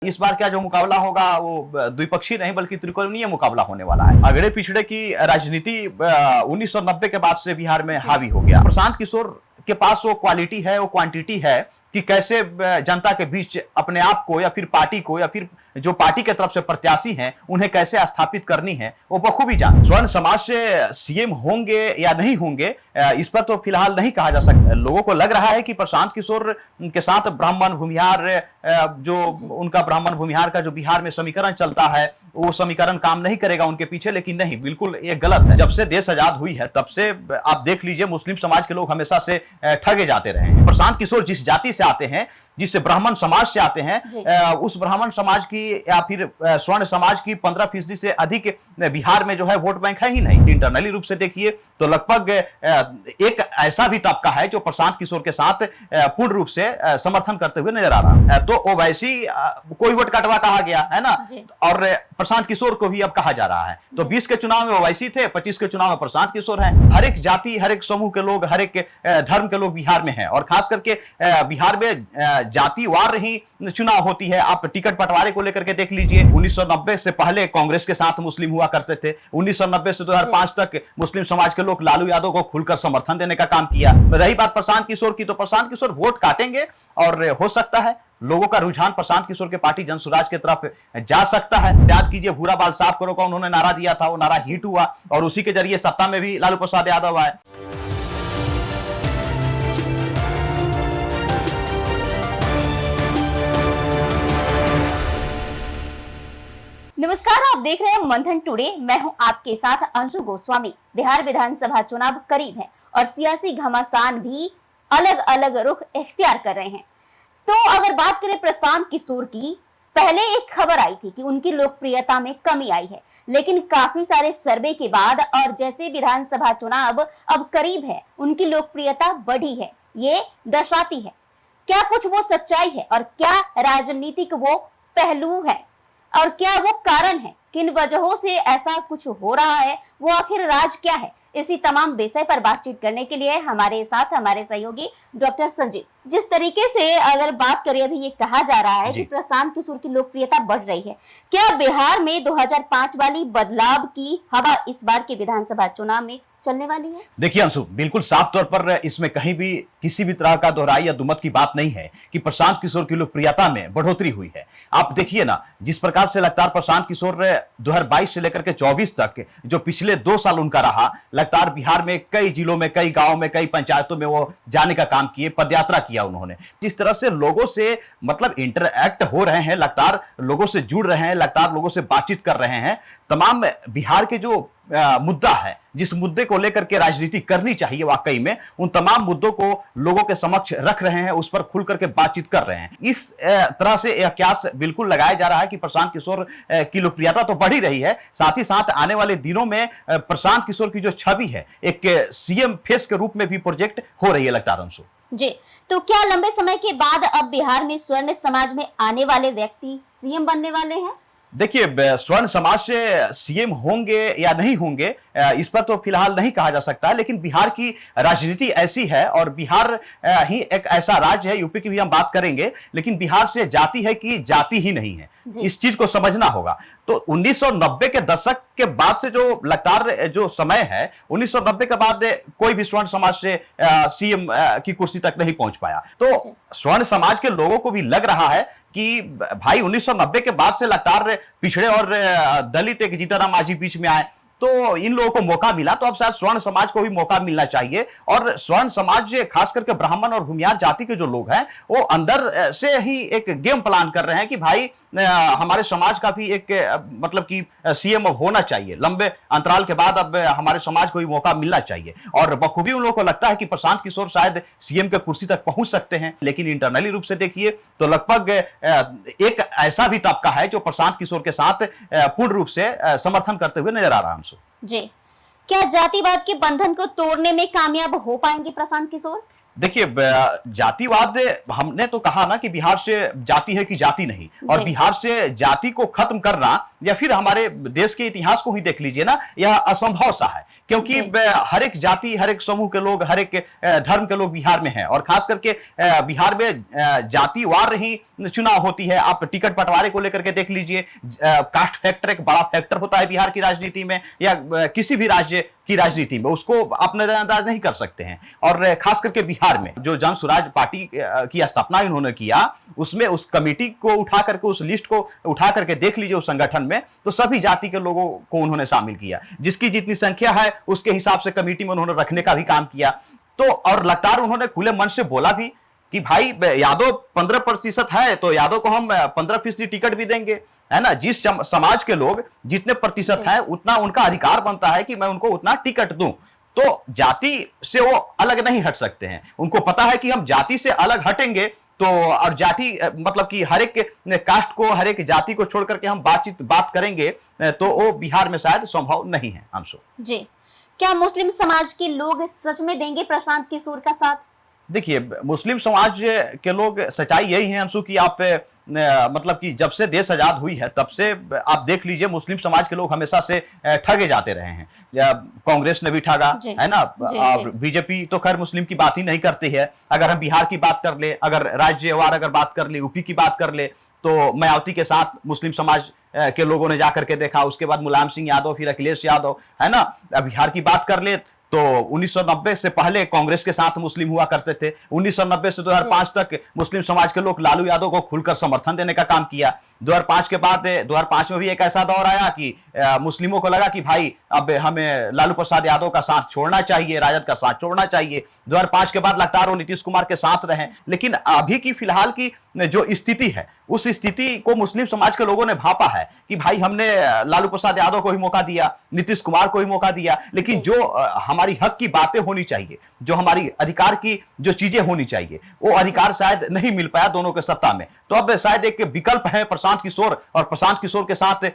इस बार क्या जो मुकाबला होगा वो द्विपक्षीय नहीं बल्कि त्रिकोणीय मुकाबला होने वाला है। अगड़े पिछड़े की राजनीति 1990 के बाद से बिहार में हावी हो गया। प्रशांत किशोर के पास वो क्वालिटी है, वो क्वांटिटी है कि कैसे जनता के बीच अपने आप को या फिर पार्टी को या फिर जो पार्टी के तरफ से प्रत्याशी हैं उन्हें कैसे स्थापित करनी है वो बखूबी जान। स्वर्ण समाज से सीएम होंगे या नहीं होंगे इस पर तो फिलहाल नहीं कहा जा सकता। लोगों को लग रहा है कि प्रशांत किशोर के साथ ब्राह्मण भूमिहार जो उनका ब्राह्मण भूमिहार का जो बिहार में समीकरण चलता है वो समीकरण काम नहीं करेगा उनके पीछे, लेकिन नहीं, बिल्कुल ये गलत है। जब से देश आजाद हुई है तब से आप देख लीजिए मुस्लिम समाज के लोग हमेशा से ठगे जाते रहे हैं। प्रशांत किशोर जिस जाति से आते हैं, जिससे ब्राह्मण समाज से आते हैं, उस ब्राह्मण समाज की या फिर स्वर्ण समाज की 15% से अधिक बिहार में जो है वोट बैंक है ही नहीं। इंटरनली रूप से देखिए तो लगभग एक ऐसा भी तबका है जो प्रशांत किशोर के साथ पूर्ण रूप से समर्थन करते हुए नजर आ रहा है। तो ओवैसी कोई वोट कटवा कहा गया है ना, और प्रशांत किशोर को भी अब कहा जा रहा है। तो 20 के चुनाव में ओवैसी थे, 25 के चुनाव में प्रशांत किशोर हैं। हर एक जाति, हर एक समूह के लोग, हर एक धर्म के लोग बिहार में हैं, और खास करके बिहार में जातिवार ही चुनाव होती है। आप टिकट बंटवारे को लेकर के देख लीजिए, 1990 से पहले कांग्रेस के साथ मुस्लिम हुआ करते थे। 1990 से 2005 तक मुस्लिम समाज के लोग लालू यादव को खुलकर समर्थन देने का काम किया। रही बात प्रशांत किशोर की, तो प्रशांत किशोर वोट काटेंगे और हो सकता है लोगों का रुझान प्रशांत किशोर के पार्टी जनसुराज की तरफ जा सकता है। याद कीजिए भूरा बाल साफ करो का उन्होंने नारा दिया था, वो नारा हिट हुआ और उसी के जरिए सत्ता में भी लालू प्रसाद यादव आए। नमस्कार, आप देख रहे हैं मंथन टुडे। मैं हूं आपके साथ अंशु गोस्वामी। बिहार विधानसभा चुनाव करीब है और सियासी घमासान भी अलग अलग रुख इख्तियार कर रहे हैं। तो अगर बात करें प्रशांत किशोर की, पहले एक खबर आई थी कि उनकी लोकप्रियता में कमी आई है, लेकिन काफी सारे सर्वे के बाद और जैसे विधानसभा चुनाव अब करीब है, उनकी लोकप्रियता बढ़ी है। ये दर्शाती है क्या कुछ वो सच्चाई है और क्या राजनीतिक वो पहलू है और क्या वो कारण है, किन वजहों से ऐसा कुछ हो रहा है, वो आखिर राज क्या है। इसी तमाम विषय पर बातचीत करने के लिए हमारे साथ हमारे सहयोगी डॉक्टर संजीव। जिस तरीके से अगर बात करें, अभी ये कहा जा रहा है कि प्रशांत किशोर की लोकप्रियता बढ़ रही है, क्या बिहार में 2005 वाली बदलाव की हवा इस बार के विधानसभा चुनाव में चलने वाली है? देखिए अंशु, बिल्कुल साफ तौर पर इसमें कहीं भी किसी भी तरह का दोहराई या दुमत की बात नहीं है कि प्रशांत किशोर की लोकप्रियता में बढ़ोतरी हुई है। आप देखिए ना, जिस प्रकार से लगातार प्रशांत किशोर 2022 से लेकर के 24 तक जो पिछले 2 साल उनका रहा, लगातार बिहार में कई जिलों में, कई गांवों में, कई पंचायतों में वो जाने का काम किए, पदयात्रा किया उन्होंने। जिस तरह से लोगों से मतलब इंटरएक्ट हो रहे हैं, लगातार लोगों से जुड़ रहे हैं, लगातार लोगों से बातचीत कर रहे हैं, तमाम बिहार के जो मुद्दा है, जिस मुद्दे को लेकर के राजनीति करनी चाहिए वाकई में, उन तमाम मुद्दों को लोगों के समक्ष रख रहे हैं, उस पर खुल करके बातचीत कर रहे हैं। इस तरह से यह क्यास बिल्कुल लगाया जा रहा है कि प्रशांत किशोर की लोकप्रियता तो बढ़ ही रही है, साथ ही साथ आने वाले दिनों में प्रशांत किशोर की जो छवि है एक सीएम फेस के रूप में भी प्रोजेक्ट हो रही है लगातार। अंशु जी, तो क्या लंबे समय के बाद अब बिहार में स्वर्ण समाज में आने वाले व्यक्ति सीएम बनने वाले हैं? देखिए, स्वर्ण समाज से सीएम होंगे या नहीं होंगे इस पर तो फिलहाल नहीं कहा जा सकता है, लेकिन बिहार की राजनीति ऐसी है और बिहार ही एक ऐसा राज्य है, यूपी की भी हम बात करेंगे, लेकिन बिहार से जाति है कि जाति ही नहीं है, इस चीज को समझना होगा। तो 1990 के दशक के बाद से जो लगातार जो समय है, 1990 के बाद कोई भी स्वर्ण समाज से सीएम की कुर्सी तक नहीं पहुंच पाया। तो स्वर्ण समाज के लोगों को भी लग रहा है कि भाई 1990 के बाद से लगातार पिछड़े और दलित एक जीतनराम मांझी बीच में आए, तो इन लोगों को मौका मिला, तो अब शायद स्वर्ण समाज को भी मौका मिलना चाहिए। और स्वर्ण समाज खास करके ब्राह्मण और भूमिहार जाति के जो लोग हैं वो अंदर से ही एक गेम प्लान कर रहे हैं कि भाई हमारे समाज का भी एक मतलब कि सीएम होना चाहिए, लंबे अंतराल के बाद अब हमारे समाज को भी मौका मिलना चाहिए। और बखूबी उन लोगों को लगता है कि प्रशांत किशोर शायद सीएम के कुर्सी तक पहुंच सकते हैं, लेकिन इंटरनली रूप से देखिए तो लगभग एक ऐसा भी तबका है जो प्रशांत किशोर के साथ पूर्ण रूप से समर्थन करते हुए नजर आ रहा है। जी, क्या जातिवाद के बंधन को तोड़ने में कामयाब हो पाएंगे प्रशांत किशोर? देखिए जातिवाद, हमने तो कहा ना कि बिहार से जाति है कि जाति नहीं, और जी। बिहार से जाति को खत्म करना, या फिर हमारे देश के इतिहास को ही देख लीजिए ना, यह असंभव सा है, क्योंकि जी। हर एक जाति, हर एक समूह के लोग, हर एक धर्म के लोग बिहार में हैं, और खास करके बिहार में जातिवार ही चुनाव होती है। आप टिकट बंटवारे को लेकर के देख लीजिए, कास्ट फैक्टर एक बड़ा फैक्टर होता है बिहार की राजनीति में, या किसी भी राज्य की राजनीति में, उसको आप नजरअंदाज नहीं कर सकते हैं। और खास करके बिहार में जो जन स्वराज पार्टी की स्थापना इन्होंने किया, उसमें उस कमेटी को उठा करके, उस लिस्ट को उठा करके देख लीजिए उस संगठन में, तो सभी जाति के लोगों को उन्होंने शामिल किया। जिसकी जितनी संख्या है उसके हिसाब से कमेटी में उन्होंने रखने का भी काम किया। तो और लगातार उन्होंने खुले मन से बोला भी कि भाई यादव 15% है तो यादव को हम 15% टिकट भी देंगे, है ना। जिस समाज के लोग जितने प्रतिशत हैं, उतना उनका अधिकार बनता है कि मैं उनको उतना टिकट दूं। तो जाति से वो अलग नहीं हट सकते हैं। उनको पता है कि हम जाति से अलग हटेंगे तो, और जाति मतलब कि हर एक कास्ट को, हर एक जाति को छोड़ करके हम बात करेंगे, तो वो बिहार में शायद संभव नहीं है। अंशु जी, क्या मुस्लिम समाज के लोग सच में देंगे प्रशांत किशोर का साथ? देखिए, मुस्लिम समाज के लोग, सच्चाई यही है अंशु की, आप मतलब कि जब से देश आजाद हुई है तब से आप देख लीजिए, मुस्लिम समाज के लोग हमेशा से ठगे जाते रहे हैं। कांग्रेस ने भी ठगा, है ना, और बीजेपी तो खैर मुस्लिम की बात ही नहीं करती है। अगर हम बिहार की बात कर ले, अगर राज्यवार अगर बात कर ले, यूपी की बात कर ले, तो मायावती के साथ मुस्लिम समाज के लोगों ने जाकर के देखा। उसके बाद मुलायम सिंह यादव, फिर अखिलेश यादव, है ना। बिहार की बात कर ले तो 1990 से पहले कांग्रेस के साथ मुस्लिम हुआ करते थे। 1990 से 2005 तक मुस्लिम समाज के लोग लालू यादव को खुलकर समर्थन देने का काम किया। 2005 के बाद 2005 में भी एक ऐसा दौर आया कि मुस्लिमों को लगा कि भाई अब हमें लालू प्रसाद यादव का साथ छोड़ना चाहिए, राजद का साथ छोड़ना चाहिए। 2005 के बाद लगातार वो नीतीश कुमार के साथ रहे। लेकिन अभी की फिलहाल की जो स्थिति है, उस स्थिति को मुस्लिम समाज के लोगों ने भापा है कि भाई हमने लालू प्रसाद यादव को ही मौका दिया, नीतीश कुमार को ही मौका दिया, लेकिन जो हमारी हक की बातें होनी चाहिए, जो हमारी अधिकार की जो चीजें होनी चाहिए, वो अधिकार शायद नहीं मिल पाया दोनों के सत्ता में। तो अब शायद एक विकल्प है प्रशांत किशोर, और प्रशांत किशोर के साथ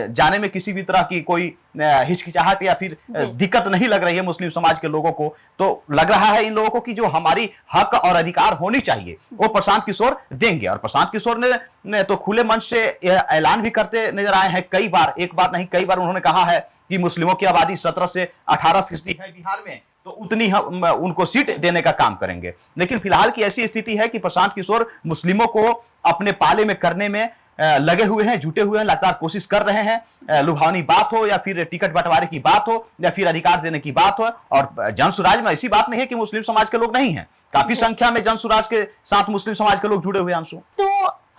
जाने में किसी भी तरह की कोई हिचकिचाहट या फिर दिक्कत नहीं लग रही है मुस्लिम समाज के लोगों को। तो लग रहा है इन लोगों को कि जो हमारी हक और अधिकार होनी चाहिए वो प्रशांत किशोर देंगे। और प्रशांत किशोर ने तो खुले मन से ऐलान भी करते नजर आए हैं कई बार, एक बार नहीं कई बार उन्होंने कहा है कि मुस्लिमों की आबादी 17 से 18% है बिहार में, तो उतनी हम उनको सीट देने का काम करेंगे। लेकिन फिलहाल की ऐसी स्थिति है कि प्रशांत किशोर मुस्लिमों को अपने पाले में करने में लगे हुए हैं, जुटे हुए हैं, लगातार कोशिश कर रहे हैं। लुभावनी बात हो या फिर टिकट बंटवारे की बात हो या फिर अधिकार देने की बात हो। और जन स्वराज में ऐसी बात नहीं है कि मुस्लिम समाज के लोग नहीं हैं, काफी संख्या में जन स्वराज के साथ मुस्लिम समाज के लोग जुड़े हुए हैं। अंशु, तो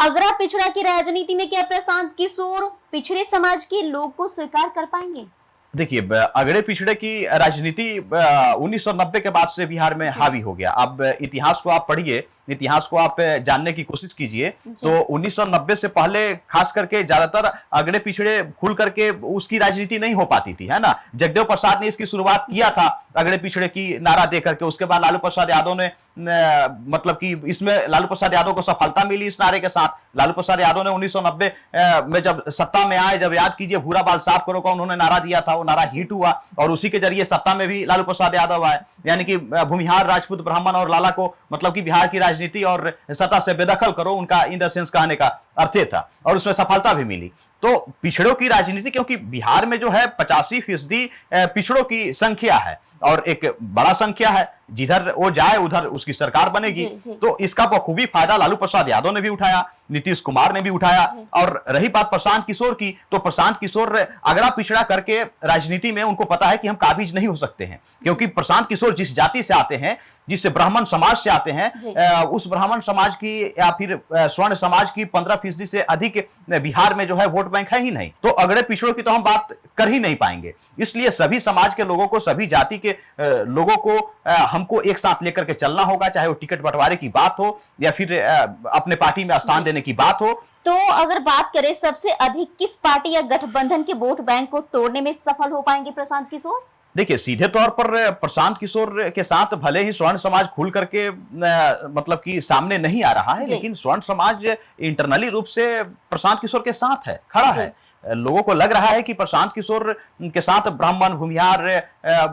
अगरा पिछड़ा की राजनीति में क्या प्रशांत किशोर पिछड़े समाज के लोग को स्वीकार कर पाएंगे? देखिए, अगड़े पिछड़े की राजनीति 1990 के बाद से बिहार में हावी हो गया। अब इतिहास को आप पढ़िए, इतिहास को आप जानने की कोशिश कीजिए, तो 1990 से पहले खास करके ज्यादातर अगड़े पिछड़े खुल करके उसकी राजनीति नहीं हो पाती थी, है ना। जगदेव प्रसाद ने इसकी शुरुआत किया था अगड़े पिछड़े की नारा दे करके। उसके बाद लालू प्रसाद यादव ने मतलब कि इसमें लालू प्रसाद यादव को सफलता मिली इस नारे के साथ। लालू प्रसाद यादव ने 1990 में जब सत्ता में आए, जब याद कीजिए भूरा बाल साफ करो का उन्होंने नारा दिया था, वो नारा हिट हुआ और उसी के जरिए सत्ता में भी लालू प्रसाद यादव आए। यानी कि भूमिहार, राजपूत, ब्राह्मण और लाला को मतलब कि बिहार की राजनीति और सत्ता से बेदखल करो, उनका इन द सेंस कहने का अर्थ था, और उसमें सफलता भी मिली। तो पिछड़ों की राजनीति, क्योंकि बिहार में जो है 85% पिछड़ों की संख्या है और एक बड़ा संख्या है, जिधर वो जाए उधर उसकी सरकार बनेगी। तो इसका बखूबी फायदा लालू प्रसाद यादव ने भी उठाया, नीतीश कुमार ने भी उठाया। और रही बात प्रशांत किशोर की, तो प्रशांत किशोर अगड़ा पिछड़ा करके राजनीति में उनको पता है कि हम काबिज नहीं हो सकते हैं, क्योंकि प्रशांत किशोर जिस जाति से आते हैं, जिस ब्राह्मण समाज से आते हैं, उस ब्राह्मण समाज की या फिर स्वर्ण समाज की 15% से अधिक बिहार में जो है वोट बैंक है ही नहीं। तो अगड़े पिछड़ों की तो हम बात कर ही नहीं पाएंगे। इसलिए सभी समाज के लोगों को, सभी जाति के लोगों को हमको एक साथ लेकर के चलना होगा, चाहे वो टिकट बंटवारे की बात हो या फिर अपने पार्टी में स्थान देने की बात हो। तो अगर बात करें सबसे अधिक किस पार्टी या गठबंधन के वोट बैंक को तोड़ने में सफल हो पाएंगे प्रशांत किशोर? देखिए, सीधे तौर पर प्रशांत किशोर के साथ भले ही स्वर्ण समाज खुल करके मतलब कि सामने नहीं आ रहा है, लेकिन स्वर्ण समाज इंटरनली रूप से प्रशांत किशोर के साथ है, खड़ा है। लोगों को लग रहा है कि प्रशांत किशोर के साथ ब्राह्मण भूमिहार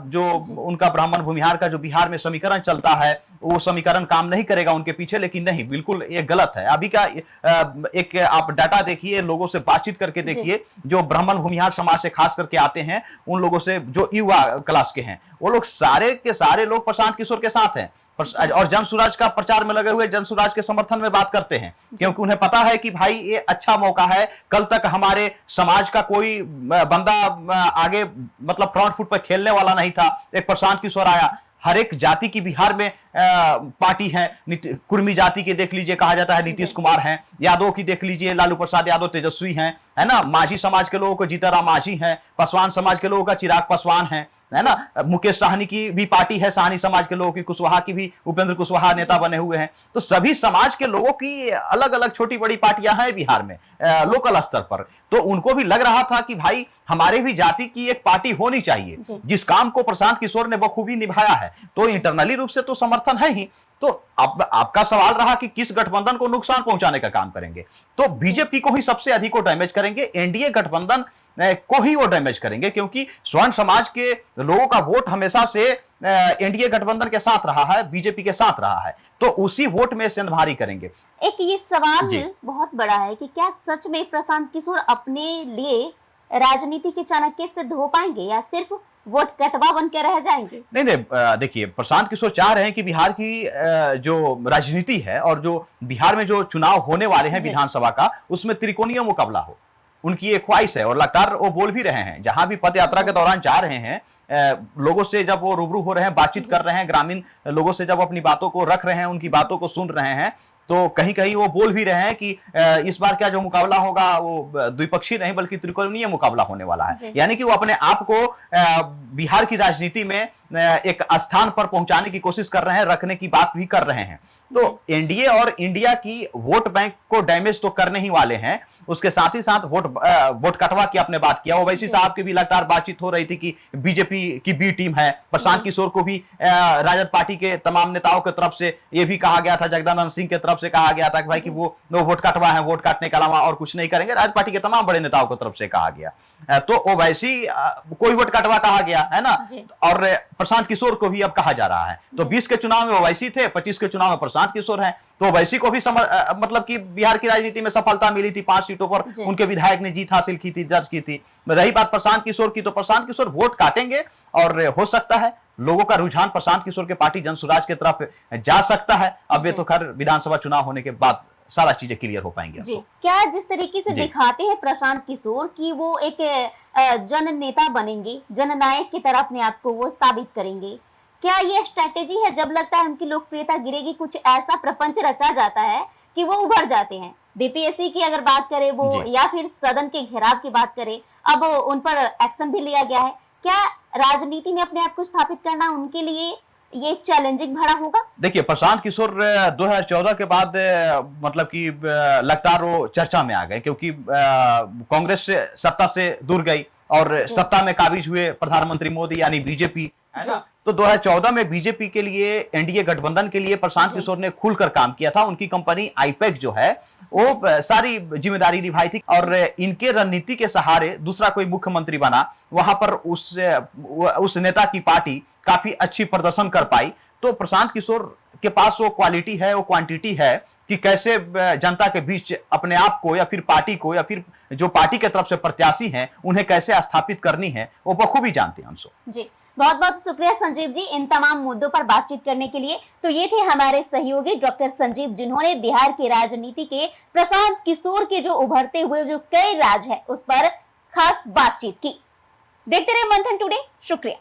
जो उनका ब्राह्मण भूमिहार का जो बिहार में समीकरण चलता है वो समीकरण काम नहीं करेगा उनके पीछे, लेकिन नहीं, बिल्कुल ये गलत है। अभी का एक आप डाटा देखिए, लोगों से बातचीत करके देखिए, जो ब्राह्मण भूमिहार समाज से खास करके आते हैं, उन लोगों से जो युवा क्लास के हैं, वो लोग सारे के सारे लोग प्रशांत किशोर के साथ हैं और जन स्वराज का प्रचार में लगे हुए जन स्वराज के समर्थन में बात करते हैं, क्योंकि उन्हें पता है कि भाई ये अच्छा मौका है। कल तक हमारे समाज का कोई बंदा आगे मतलब फ्रंट फुट पर खेलने वाला नहीं था, एक प्रशांत किशोर आया। हर एक जाति की बिहार में पार्टी है, कुर्मी जाति के देख लीजिए, कहा जाता है नीतीश कुमार हैं, यादव की देख लीजिए लालू प्रसाद यादव तेजस्वी हैं, है ना, माझी समाज के लोगों को जीताराम माझी हैं, पासवान समाज के लोगों का चिराग पासवान है ना, मुकेश साहनी की भी पार्टी है, साहनी समाज के लोगों की, कुशवाहा की भी उपेंद्र कुशवाहा नेता बने हुए हैं। तो सभी समाज के लोगों की अलग अलग छोटी बड़ी पार्टियां हैं बिहार में लोकल स्तर पर। तो उनको भी लग रहा था कि भाई हमारे भी जाति की एक पार्टी होनी चाहिए, जिस काम को प्रशांत किशोर ने बखूबी निभाया है। तो इंटरनली रूप से तो समर्थन है ही। तो अब आपका सवाल रहा कि किस गठबंधन को नुकसान पहुंचाने का काम करेंगे, तो बीजेपी को ही सबसे अधिक वो डैमेज करेंगे, एनडीए गठबंधन को ही वो डैमेज करेंगे, क्योंकि स्वर्ण समाज के लोगों का वोट हमेशा से एनडीए गठबंधन के साथ रहा है, बीजेपी के साथ रहा है, तो उसी वोट में सेंधमारी करेंगे। एक ये सवाल बहुत बड़ा है कि क्या सच में प्रशांत किशोर अपने लिए राजनीति के चाणक्य सिद्ध हो पाएंगे या सिर्फ वोट कटवा बन के रह जाएंगे? नहीं, देखिए, प्रशांत किशोर चाह रहे हैं कि बिहार की जो राजनीति है और जो बिहार में जो चुनाव होने वाले हैं विधानसभा का, उसमें त्रिकोणीय मुकाबला हो, उनकी एक ख्वाहिश है। और लगातार वो बोल भी रहे हैं, जहां भी पद यात्रा के दौरान जा रहे हैं, लोगों से जब वो रूबरू हो रहे हैं, बातचीत कर रहे हैं, ग्रामीण लोगों से जब अपनी बातों को रख रहे हैं, उनकी बातों को सुन रहे हैं, तो कहीं कहीं वो बोल भी रहे हैं कि इस बार क्या जो मुकाबला होगा वो द्विपक्षीय नहीं बल्कि त्रिकोणीय मुकाबला होने वाला है। यानी कि वो अपने आप को बिहार की राजनीति में एक स्थान पर पहुंचाने की कोशिश कर रहे हैं, रखने की बात भी कर रहे हैं। तो एनडीए और इंडिया की वोट बैंक को डैमेज तो करने ही वाले हैं, उसके साथ ही साथ वोट कटवा की आपने बात किया। ओवैसी साहब की भी लगातार बातचीत हो रही थी कि बीजेपी की बी टीम है। प्रशांत किशोर को भी राजद पार्टी के तमाम नेताओं की तरफ से ये भी कहा गया था, जगदानंद सिंह की तरफ से कहा गया था कि भाई कि वो वोट कटवा है, वोट काटने के अलावा और कुछ नहीं करेंगे। राजद पार्टी के तमाम बड़े नेताओं की तरफ से कहा गया। तो ओवैसी कोई वोट कटवा कहा गया है ना, और प्रशांत किशोर को भी अब कहा जा रहा है। तो 20 के चुनाव में ओवैसी थे, 25 के चुनाव में प्रशांत किशोर हैं। तो ओवैसी को भी मतलब कि बिहार की राजनीति में सफलता मिली थी, 5 सीटों पर उनके विधायक ने जीत हासिल की थी, दर्ज की थी। रही बात प्रशांत किशोर की, तो प्रशांत किशोर वोट काटेंगे और हो सकता है लोगों का रुझान प्रशांत किशोर के पार्टी जन स्वराज की तरफ जा सकता है। अब ये तो खैर विधानसभा चुनाव होने के बाद सारा चीजें क्लियर हो पाएंगी। जी, क्या जिस तरीके से दिखाते हैं प्रशांत किशोर कि वो एक जन नेता बनेंगे, जननायक की तरह अपने आप को वो साबित करेंगे, क्या ये स्ट्रेटेजी है? जब लगता है उनकी लोकप्रियता गिरेगी, कुछ ऐसा प्रपंच रचा जाता है कि वो उभर जाते हैं। बीपीएससी की अगर बात करें वो, या फिर सदन के घेराव की बात करें, अब उन पर एक्शन भी लिया गया है। क्या राजनीति में अपने आप को स्थापित करना उनके लिए ये चैलेंजिंग भरा होगा? देखिए, प्रशांत किशोर 2014 के बाद मतलब कि लगातार वो चर्चा में आ गए, क्योंकि कांग्रेस से सत्ता से दूर गई और सत्ता में काबिज हुए प्रधानमंत्री मोदी यानी बीजेपी, है ना। तो 2014 में बीजेपी के लिए, एनडीए गठबंधन के लिए प्रशांत किशोर ने खुलकर काम किया था। उनकी कंपनी आईपैक जो है वो सारी जिम्मेदारी निभाई थी, और इनके रणनीति के सहारे दूसरा कोई मुख्यमंत्री बना, वहां पर उस नेता की पार्टी काफी अच्छी प्रदर्शन कर पाई। तो प्रशांत किशोर के पास वो क्वालिटी है, वो क्वांटिटी है कि कैसे जनता के बीच अपने आप को, या फिर पार्टी को, या फिर जो पार्टी के तरफ से प्रत्याशी हैं उन्हें कैसे स्थापित करनी है, वो बखूबी जानते हैं अंशु। जी, बहुत बहुत शुक्रिया संजीव जी इन तमाम मुद्दों पर बातचीत करने के लिए। तो ये थे हमारे सहयोगी डॉक्टर संजीव, जिन्होंने बिहार की राजनीति के प्रशांत किशोर के जो उभरते हुए जो कई राज है उस पर खास बातचीत की। देखते रहे मंथन टुडे। शुक्रिया।